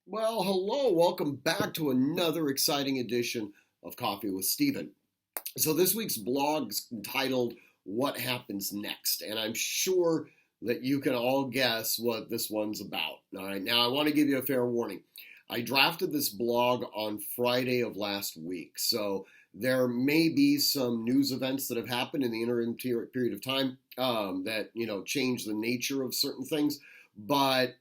Well, hello. Welcome back to another exciting edition of Coffee with Steven. So, this week's blog is entitled What Happens Next? And I'm sure that you can all guess what this one's about. All right, now I want to give you a fair warning. I drafted this blog on Friday of last week. So, there may be some news events that have happened in the interim period of time that, change the nature of certain things. But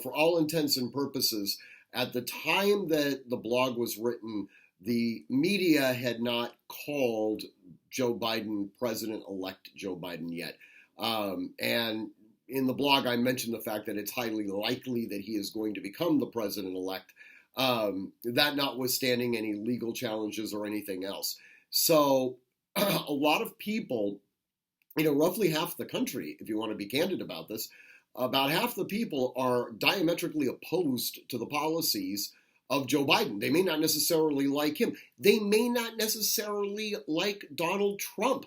for all intents and purposes, at the time that the blog was written, the media had not called Joe Biden President-elect Joe Biden yet. And in the blog, I mentioned the fact that it's highly likely that he is going to become the president-elect, that notwithstanding any legal challenges or anything else. So a lot of people, roughly half the country, if you want to be candid about this, about half the people are diametrically opposed to the policies of Joe Biden. They may not necessarily like him. They may not necessarily like Donald Trump,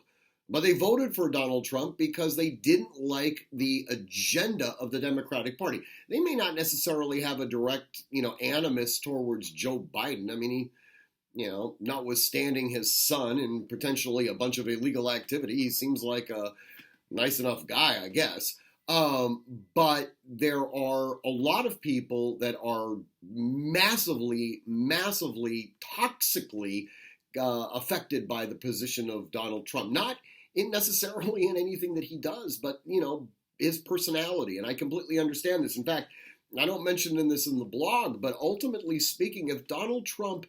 but they voted for Donald Trump because they didn't like the agenda of the Democratic Party. They may not necessarily have a direct, animus towards Joe Biden. I mean, notwithstanding his son and potentially a bunch of illegal activity, he seems like a nice enough guy, I guess. But there are a lot of people that are massively, toxically affected by the position of Donald Trump. Not necessarily in anything that he does, but, his personality. And I completely understand this. In fact, I don't mention this in the blog, but ultimately speaking, if Donald Trump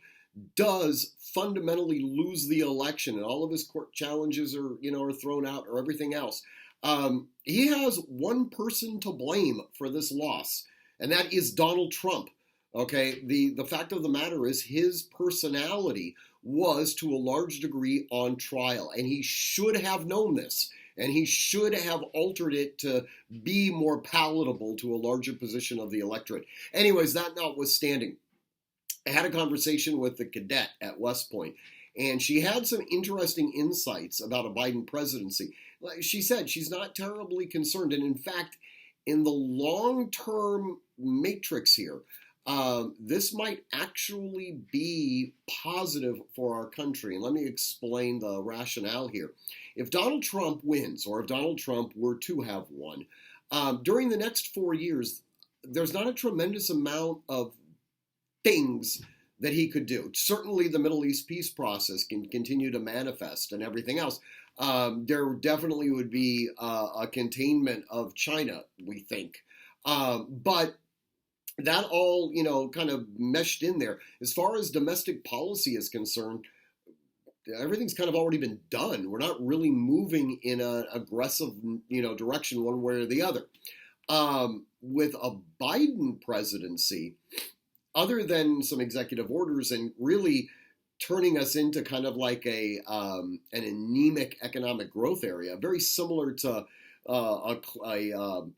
does fundamentally lose the election and all of his court challenges are thrown out or everything else, he has one person to blame for this loss, and that is Donald Trump. Okay, the fact of the matter is his personality was to a large degree on trial, and he should have known this, and he should have altered it to be more palatable to a larger position of the electorate. Anyways, that notwithstanding, I had a conversation with the Cadet at West Point, and she had some interesting insights about a Biden presidency. Like she said, she's not terribly concerned. And in fact, in the long-term matrix here, this might actually be positive for our country. And let me explain the rationale here. If Donald Trump wins, or if Donald Trump were to have won, during the next 4 years, there's not a tremendous amount of things that he could do. Certainly the Middle East peace process can continue to manifest and everything else. There definitely would be a containment of China, we think. But that all, kind of meshed in there. As far as domestic policy is concerned, everything's kind of already been done. We're not really moving in an aggressive, direction one way or the other. With a Biden presidency, other than some executive orders and really turning us into kind of like an anemic economic growth area, very similar to a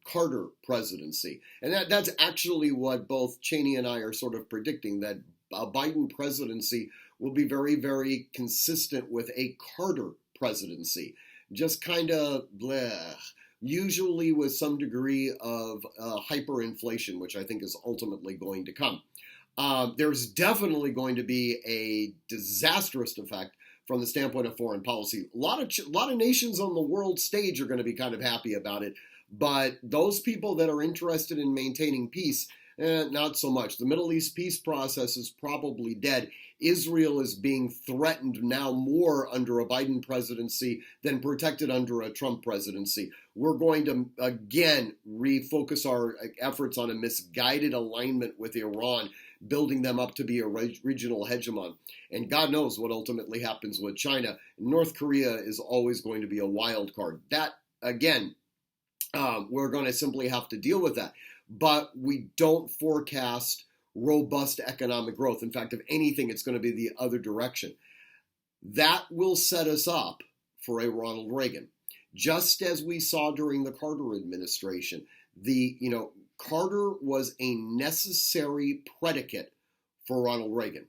Carter presidency. And that's actually what both Cheney and I are sort of predicting, that a Biden presidency will be very, very consistent with a Carter presidency. Just kind of bleh. Usually with some degree of hyperinflation, which I think is ultimately going to come. There's definitely going to be a disastrous effect from the standpoint of foreign policy. A lot of nations on the world stage are going to be kind of happy about it, but those people that are interested in maintaining peace, not so much. The Middle East peace process is probably dead. Israel is being threatened now more under a Biden presidency than protected under a Trump presidency. We're going to, again, refocus our efforts on a misguided alignment with Iran, building them up to be a regional hegemon. And God knows what ultimately happens with China. North Korea is always going to be a wild card. That, again, we're going to simply have to deal with that. But we don't forecast robust economic growth. In fact, if anything, it's going to be the other direction. That will set us up for a Ronald Reagan. Just as we saw during the Carter administration, Carter was a necessary predicate for Ronald Reagan.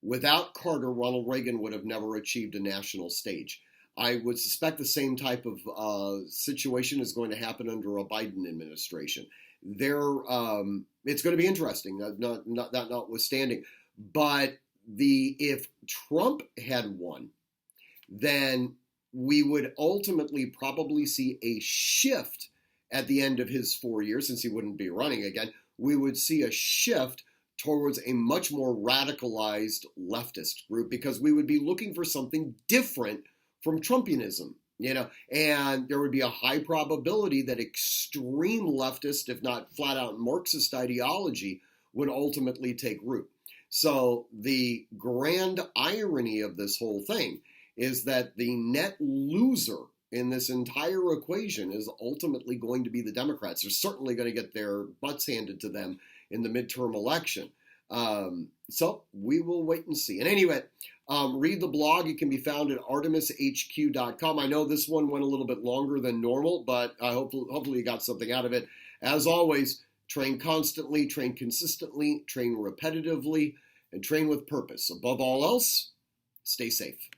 Without Carter, Ronald Reagan would have never achieved a national stage. I would suspect the same type of situation is going to happen under a Biden administration. it's going to be interesting. That notwithstanding, but if Trump had won, then we would ultimately probably see a shift at the end of his 4 years, since he wouldn't be running again. We would see a shift towards a much more radicalized leftist group, because we would be looking for something different from Trumpianism, and there would be a high probability that extreme leftist, if not flat out Marxist ideology would ultimately take root. So the grand irony of this whole thing is that the net loser in this entire equation is ultimately going to be the Democrats. They're certainly going to get their butts handed to them in the midterm election. So we will wait and see. And anyway, read the blog. It can be found at artemishq.com. I know this one went a little bit longer than normal, but hopefully you got something out of it. As always, train constantly, train consistently, train repetitively, and train with purpose. Above all else, stay safe.